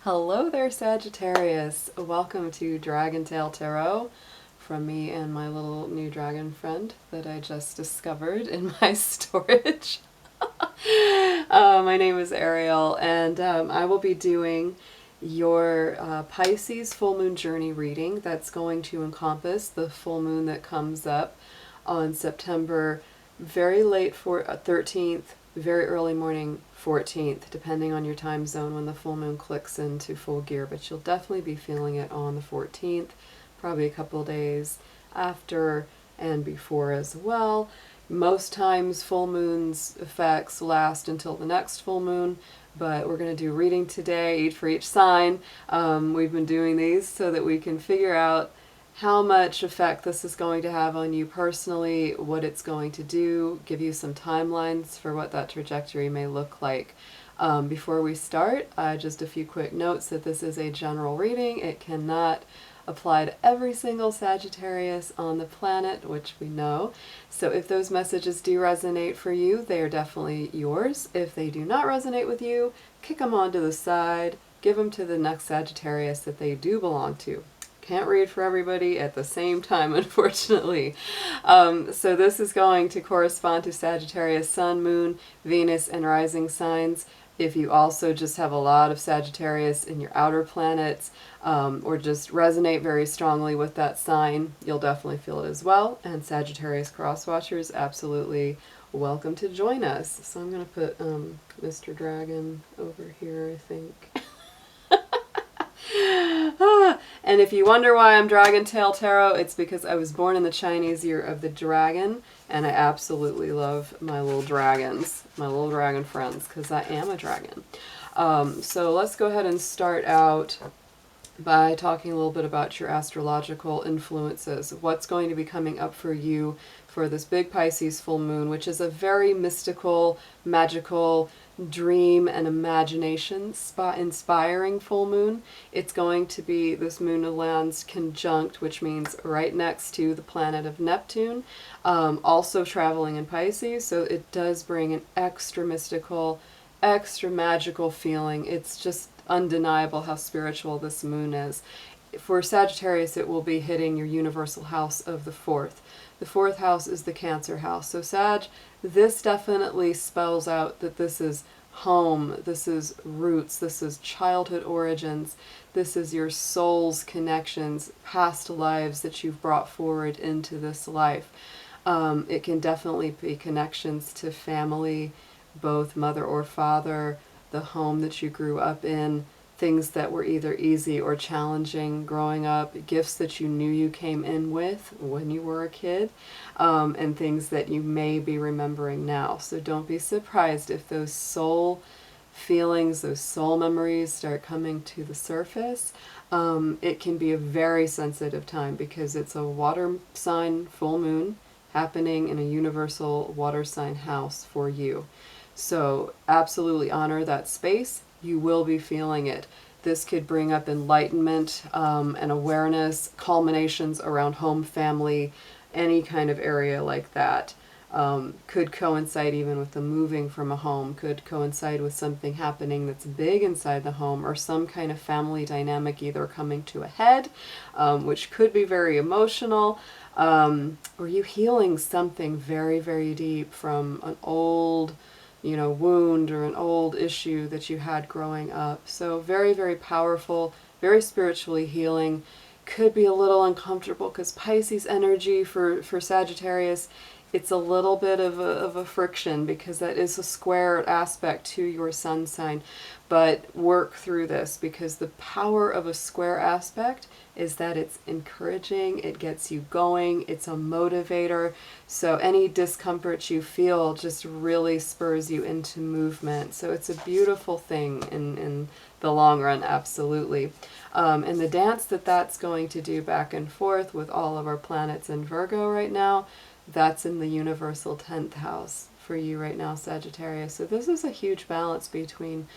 Hello there, Sagittarius. Welcome to Dragon Tail Tarot from me and my little new dragon friend that I just discovered in my storage. My name is Ariel, and I will be doing your Pisces full moon journey reading. That's going to encompass the full moon that comes up on September very late 13th, very early morning 14th, depending on your time zone when the full moon clicks into full gear. But you'll definitely be feeling it on the 14th, probably a couple days after and before as well. Most times full moon's effects last until the next full moon, but we're going to do reading today, for each sign. We've been doing these so that we can figure out how much effect this is going to have on you personally, what it's going to do, give you some timelines for what that trajectory may look like. Before we start, just a few quick notes that this is a general reading. It cannot apply to every single Sagittarius on the planet, which we know. So if those messages do resonate for you, they are definitely yours. If they do not resonate with you, kick them onto the side, give them to the next Sagittarius that they do belong to. Can't read for everybody at the same time, unfortunately. So this is going to correspond to Sagittarius Sun, Moon, Venus, and rising signs. If you also just have a lot of Sagittarius in your outer planets, or just resonate very strongly with that sign, you'll definitely feel it as well. And Sagittarius crosswatchers, absolutely welcome to join us. So I'm going to put Mr. Dragon over here, I think. And if you wonder why I'm Dragon Tail Tarot, it's because I was born in the Chinese year of the dragon, and I absolutely love my little dragons, my little dragon friends, because I am a dragon. So let's go ahead and start out by talking a little bit about your astrological influences. What's going to be coming up for you for this big Pisces full moon, which is a very mystical, magical, dream and imagination inspiring full moon. It's going to be, this moon lands conjunct, which means right next to the planet of Neptune, also traveling in Pisces, so it does bring an extra mystical, extra magical feeling. It's just undeniable how spiritual this moon is. For Sagittarius, it will be hitting your universal house of the fourth. The fourth house is the Cancer house. So Sag, this definitely spells out that this is home, this is roots, this is childhood origins, this is your soul's connections, past lives that you've brought forward into this life. It can definitely be connections to family, both mother or father, the home that you grew up in, things that were either easy or challenging growing up, gifts that you knew you came in with when you were a kid, and things that you may be remembering now. So don't be surprised if those soul feelings, those soul memories start coming to the surface. It can be a very sensitive time because it's a water sign full moon happening in a universal water sign house for you. So absolutely honor that space. You will be feeling it. This could bring up enlightenment and awareness, culminations around home, family, any kind of area like that. Could coincide even with the moving from a home, could coincide with something happening that's big inside the home, or some kind of family dynamic either coming to a head, which could be very emotional, or you healing something very, very deep from an old wound or an old issue that you had growing up. So very, very powerful, very spiritually healing. Could be a little uncomfortable because Pisces energy for Sagittarius, it's a little bit of a friction because that is a square aspect to your sun sign. But work through this because the power of a square aspect is that it's encouraging, it gets you going, it's a motivator. So any discomfort you feel just really spurs you into movement. So it's a beautiful thing in the long run, absolutely. And the dance that's going to do back and forth with all of our planets in Virgo right now, that's in the universal 10th house for you right now, Sagittarius. So this is a huge balance between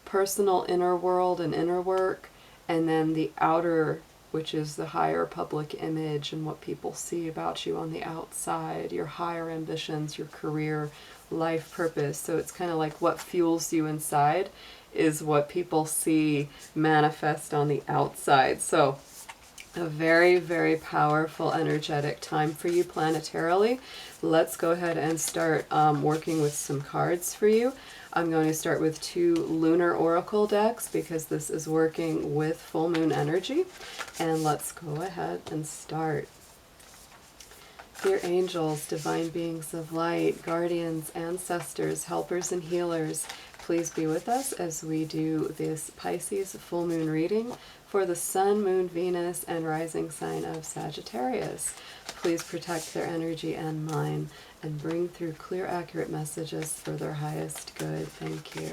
personal inner world and inner work, and then the outer, which is the higher public image and what people see about you on the outside, your higher ambitions, your career, life purpose. So it's kind of like what fuels you inside is what people see manifest on the outside. So a very, very powerful, energetic time for you planetarily. Let's go ahead and start working with some cards for you. I'm going to start with 2 lunar oracle decks because this is working with full moon energy. And let's go ahead and start. Dear angels, divine beings of light, guardians, ancestors, helpers, and healers, please be with us as we do this Pisces full moon reading for the Sun, Moon, Venus, and rising sign of Sagittarius. Please protect their energy and mine and bring through clear, accurate messages for their highest good. Thank you.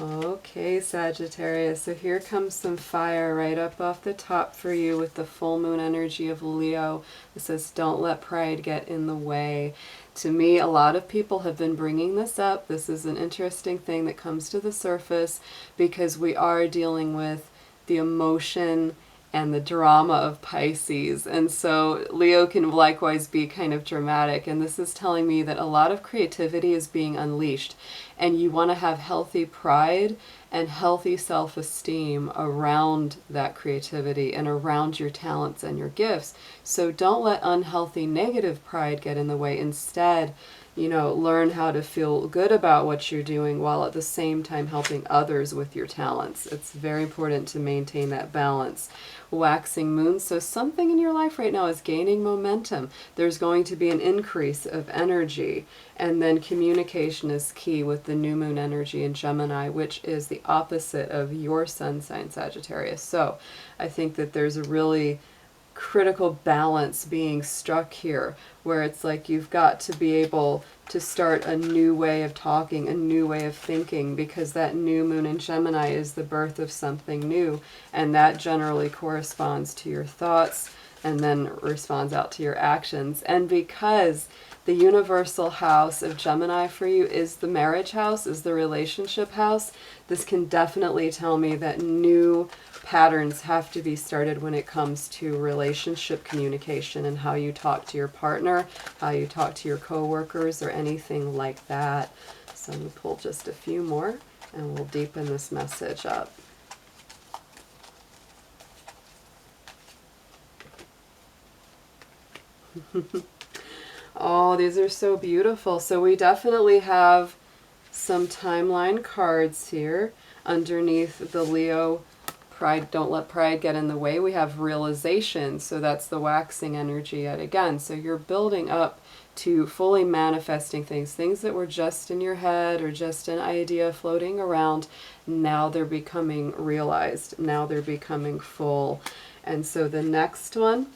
Okay, Sagittarius, so here comes some fire right up off the top for you with the full moon energy of Leo. It says, don't let pride get in the way. To me, a lot of people have been bringing this up. This is an interesting thing that comes to the surface because we are dealing with the emotion and the drama of Pisces. And so Leo can likewise be kind of dramatic. And this is telling me that a lot of creativity is being unleashed. And you want to have healthy pride and healthy self-esteem around that creativity and around your talents and your gifts. So don't let unhealthy negative pride get in the way. Instead, you know, learn how to feel good about what you're doing while at the same time helping others with your talents. It's very important to maintain that balance. Waxing moon, so something in your life right now is gaining momentum. There's going to be an increase of energy, and then communication is key with the new moon energy in Gemini, which is the opposite of your sun sign Sagittarius. So I think that there's a really critical balance being struck here, where it's like you've got to be able to start a new way of talking, a new way of thinking, because that new moon in Gemini is the birth of something new, and that generally corresponds to your thoughts and then responds out to your actions. And because the universal house of Gemini for you is the marriage house, is the relationship house, this can definitely tell me that new patterns have to be started when it comes to relationship communication and how you talk to your partner, how you talk to your coworkers, or anything like that. So I'm going to pull just a few more and we'll deepen this message up. Oh, these are so beautiful. So we definitely have some timeline cards here underneath the Leo pride, don't let pride get in the way. We have realization, so that's the waxing energy yet again. So you're building up to fully manifesting things that were just in your head or just an idea floating around. Now they're becoming realized. Now they're becoming full. And so the next one,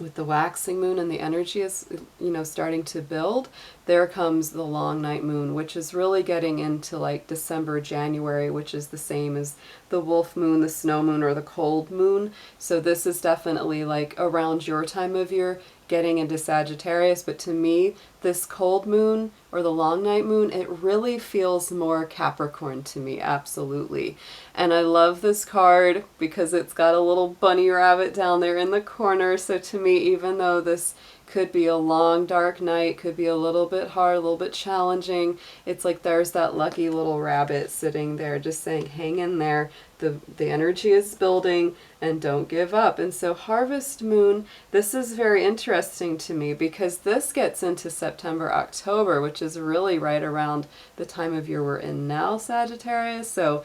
with the waxing moon and the energy is, you know, starting to build, there comes the long night moon, which is really getting into like December, January, which is the same as the wolf moon, the snow moon, or the cold moon. So this is definitely like around your time of year, getting into Sagittarius. But to me, this cold moon or the long night moon, it really feels more Capricorn to me, absolutely. And I love this card because it's got a little bunny rabbit down there in the corner. So to me, even though this could be a long dark night, could be a little bit hard, a little bit challenging, it's like there's that lucky little rabbit sitting there just saying, hang in there, the energy is building and don't give up. And so harvest moon, this is very interesting to me because this gets into September, October, which is really right around the time of year we're in now, Sagittarius. So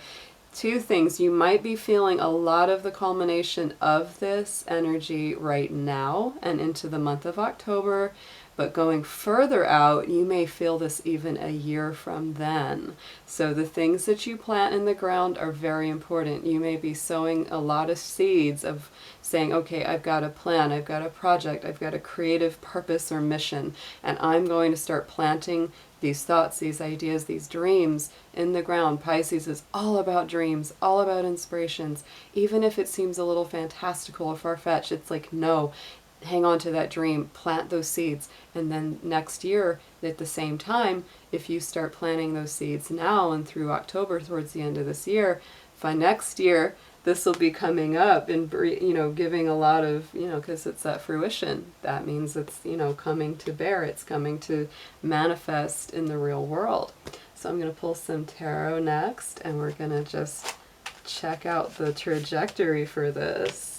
two things, you might be feeling a lot of the culmination of this energy right now and into the month of October, but going further out, you may feel this even a year from then. So the things that you plant in the ground are very important. You may be sowing a lot of seeds of saying, okay, I've got a plan, I've got a project, I've got a creative purpose or mission, and I'm going to start planting these thoughts, these ideas, these dreams in the ground. Pisces is all about dreams, all about inspirations. Even if it seems a little fantastical or far-fetched, it's like, no, hang on to that dream, plant those seeds. And then next year, at the same time, if you start planting those seeds now and through October towards the end of this year, by next year, this will be coming up and, you know, giving a lot of, you know, because it's that fruition. That means it's, you know, coming to bear. It's coming to manifest in the real world. So I'm going to pull some tarot next, and we're going to just check out the trajectory for this.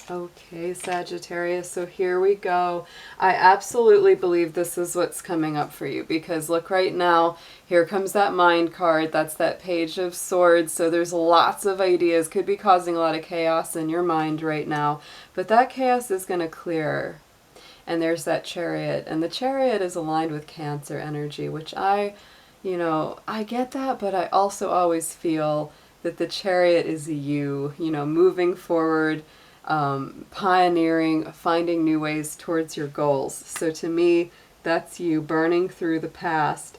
Okay, Sagittarius, so here we go. I absolutely believe this is what's coming up for you, because look right now, here comes that mind card. That's that Page of Swords. So there's lots of ideas, could be causing a lot of chaos in your mind right now, but that chaos is going to clear. And there's that Chariot, and the Chariot is aligned with Cancer energy, which I get that, but I also always feel that the Chariot is you know, moving forward, pioneering, finding new ways towards your goals. So to me, that's you burning through the past,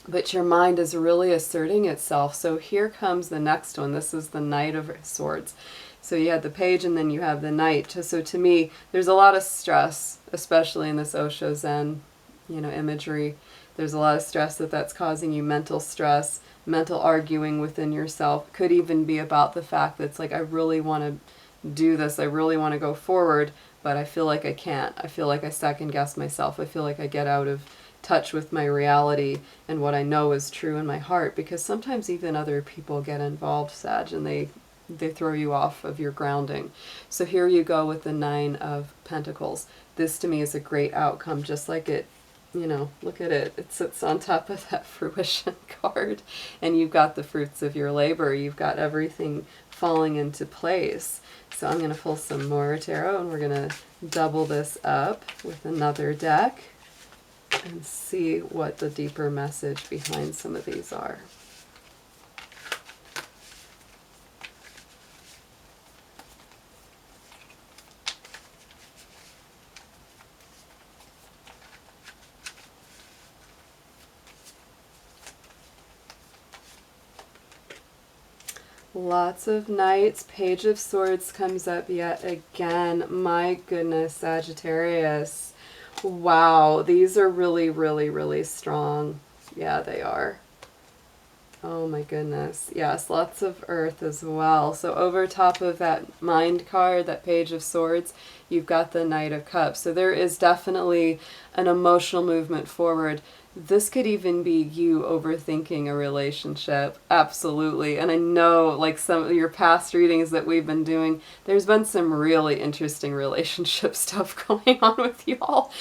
but your mind is really asserting itself. So here comes the next one. This is the Knight of Swords. So you had the Page and then you have the Knight. So to me, there's a lot of stress, especially in this Osho Zen, you know, imagery. There's a lot of stress that's causing you mental stress, mental arguing within yourself. Could even be about the fact that it's like, I really want to do this, I really want to go forward, but I feel like I can't. I feel like I second guess myself. I feel like I get out of touch with my reality and what I know is true in my heart, because sometimes even other people get involved, Sag, and they throw you off of your grounding. So here you go with the Nine of Pentacles. This to me is a great outcome, just like it, you know, look at it. It sits on top of that fruition card, and you've got the fruits of your labor. You've got everything falling into place. So I'm going to pull some more tarot, and we're going to double this up with another deck and see what the deeper message behind some of these are. Lots of Knights. Page of Swords comes up yet again. My goodness, Sagittarius. Wow, these are really, really, really strong. Yeah, they are. Oh my goodness. Yes, lots of Earth as well. So over top of that Mind card, that Page of Swords, you've got the Knight of Cups. So there is definitely an emotional movement forward. This could even be you overthinking a relationship. Absolutely. And I know, like some of your past readings that we've been doing, there's been some really interesting relationship stuff going on with y'all.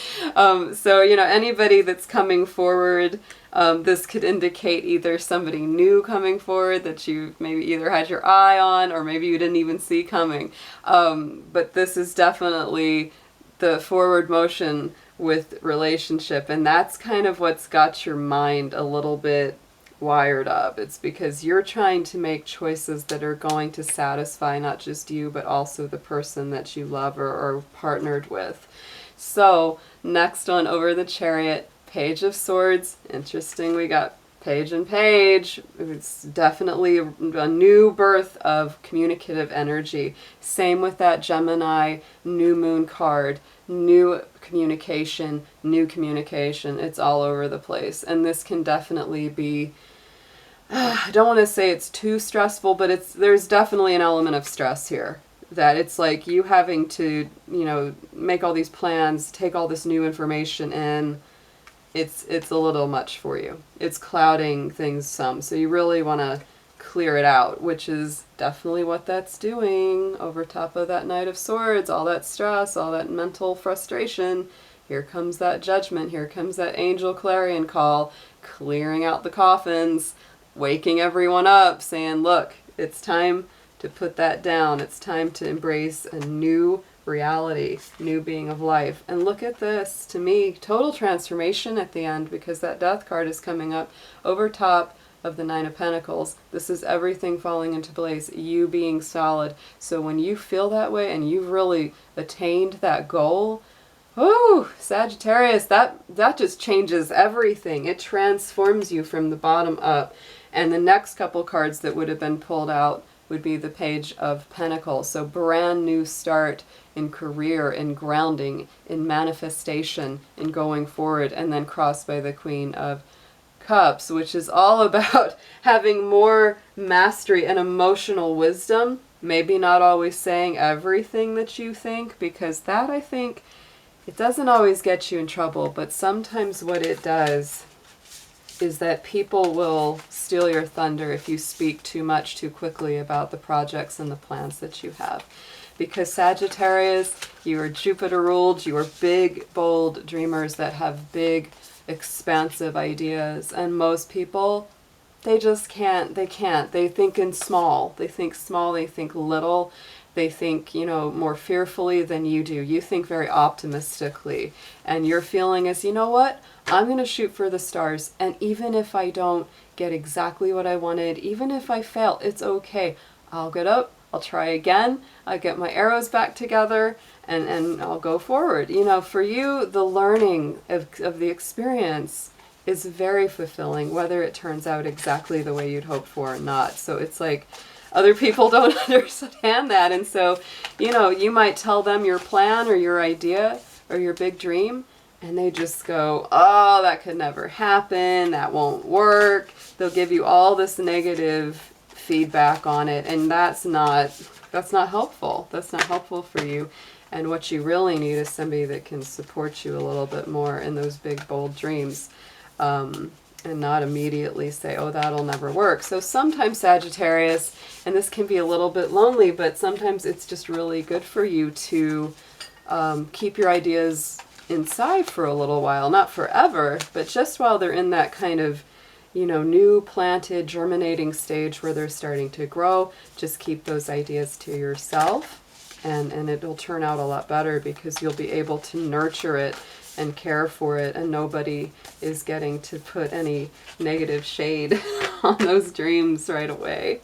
So, you know, anybody that's coming forward, this could indicate either somebody new coming forward that you maybe either had your eye on or maybe you didn't even see coming. But this is definitely the forward motion with relationship, and that's kind of what's got your mind a little bit wired up. It's because you're trying to make choices that are going to satisfy not just you, but also the person that you love or partnered with. So next one over the Chariot, Page of Swords. Interesting, we got Page and Page. It's definitely a new birth of communicative energy. Same with that Gemini New Moon card. New communication, new communication. It's all over the place. And this can definitely be, I don't want to say it's too stressful, but there's definitely an element of stress here. That it's like you having to, you know, make all these plans, take all this new information in. It's a little much for you. It's clouding things some. So you really want to clear it out, which is definitely what that's doing over top of that Knight of Swords, all that stress, all that mental frustration. Here comes that Judgment, here comes that angel clarion call, clearing out the coffins, waking everyone up, saying, look, it's time to put that down. It's time to embrace a new reality, new being of life. And look at this, to me, total transformation at the end, because that Death card is coming up over top. of the Nine of Pentacles. This is everything falling into place, you being solid. So when you feel that way and you've really attained that goal, oh, Sagittarius, that just changes everything. It transforms you from the bottom up. And the next couple cards that would have been pulled out would be the Page of Pentacles. So brand new start in career, in grounding, in manifestation, in going forward, and then crossed by the Queen of Cups, which is all about having more mastery and emotional wisdom. Maybe not always saying everything that you think, because that, I think, it doesn't always get you in trouble, but sometimes what it does is that people will steal your thunder if you speak too much too quickly about the projects and the plans that you have. Because Sagittarius, you are Jupiter ruled, you are big, bold dreamers that have big, expansive ideas. And most people, they just can't. They think in small. They think small, they think little. They think, you know, more fearfully than you do. You think very optimistically. And your feeling is, you know what? I'm going to shoot for the stars. And even if I don't get exactly what I wanted, even if I fail, it's okay. I'll get up. I'll try again. I'll get my arrows back together and I'll go forward. You know, for you, the learning of the experience is very fulfilling, whether it turns out exactly the way you'd hoped for or not. So it's like, other people don't understand that. And so, you know, you might tell them your plan or your idea or your big dream, and they just go, oh, that could never happen. That won't work. They'll give you all this negative feedback on it. And that's not helpful. That's not helpful for you. And what you really need is somebody that can support you a little bit more in those big, bold dreams. And not immediately say, oh, that'll never work. So sometimes Sagittarius, and this can be a little bit lonely, but sometimes it's just really good for you to keep your ideas inside for a little while, not forever, but just while they're in that kind of, you know, new planted, germinating stage where they're starting to grow. Just keep those ideas to yourself, and it'll turn out a lot better because you'll be able to nurture it and care for it, and nobody is getting to put any negative shade on those dreams right away.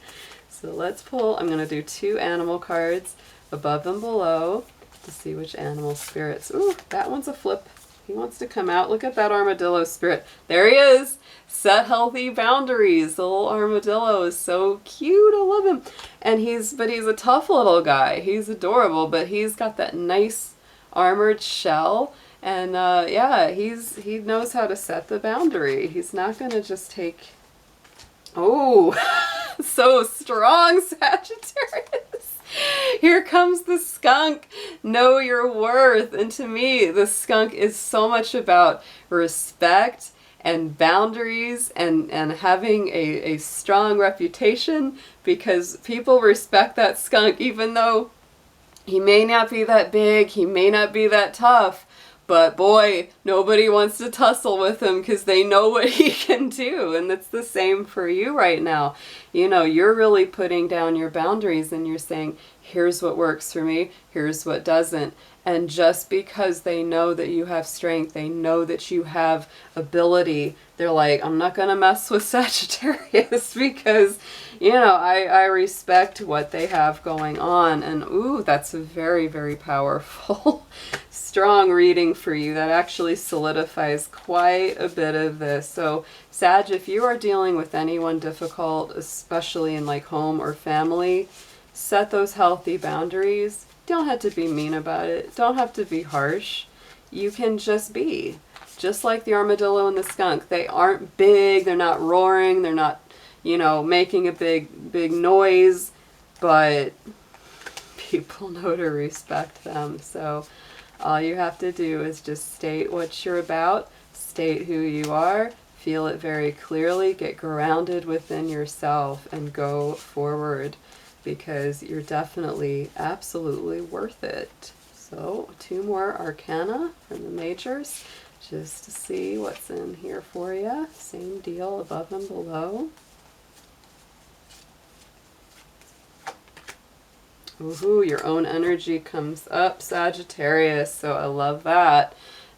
So let's pull, I'm going to do 2 animal cards, above and below, to see which animal spirits. Ooh, that one's a flip. He wants to come out. Look at that armadillo spirit. There he is. Set healthy boundaries. The little armadillo is so cute. I love him. And he's a tough little guy. He's adorable, but he's got that nice armored shell. And yeah, he knows how to set the boundary. He's not going to just take... Oh, so strong, Sagittarius. Here comes the skunk. Know your worth. And to me, the skunk is so much about respect and boundaries and having a strong reputation, because people respect that skunk even though he may not be that big, he may not be that tough. But boy, nobody wants to tussle with him because they know what he can do. And it's the same for you right now. You know, you're really putting down your boundaries and you're saying, here's what works for me, here's what doesn't. And just because they know that you have strength, they know that you have ability, they're like, I'm not going to mess with Sagittarius because, you know, I respect what they have going on. And ooh, that's a very, very powerful, strong reading for you. That actually solidifies quite a bit of this. So Sag, if you are dealing with anyone difficult, especially in like home or family, set those healthy boundaries. Don't have to be mean about it. Don't have to be harsh. You can just be. Just like the armadillo and the skunk. They aren't big. They're not roaring. They're not, you know, making a big noise. But people know to respect them. So all you have to do is just state what you're about. State who you are. Feel it very clearly. Get grounded within yourself and go forward, because you're definitely absolutely worth it. So 2 more arcana from the majors, just to see what's in here for you. Same deal, above and below. Ooh, your own energy comes up, Sagittarius. So I love that.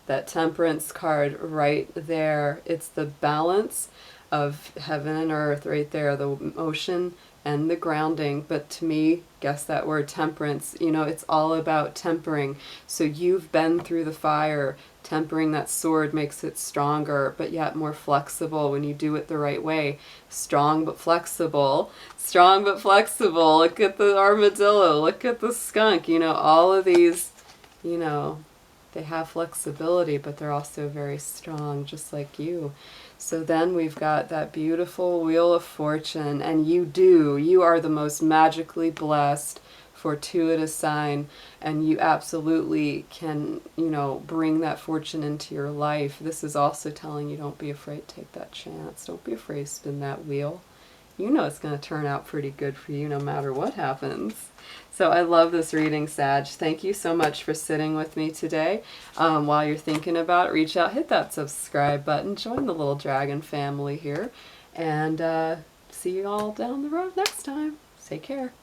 That Temperance card right there. It's the balance of heaven and earth right there, the ocean and the grounding. But to me, guess that word, temperance, you know, it's all about tempering. So you've been through the fire. Tempering that sword makes it stronger, but yet more flexible when you do it the right way. Strong but flexible. Strong but flexible. Look at the armadillo. Look at the skunk. You know, all of these, you know, they have flexibility, but they're also very strong, just like you. So then we've got that beautiful Wheel of Fortune, and you are the most magically blessed, fortuitous sign, and you absolutely can, you know, bring that fortune into your life. This is also telling you, don't be afraid to take that chance. Don't be afraid to spin that wheel. You know it's going to turn out pretty good for you no matter what happens. So I love this reading, Sag. Thank you so much for sitting with me today. While you're thinking about it, reach out, hit that subscribe button, join the little dragon family here, and see you all down the road next time. Take care.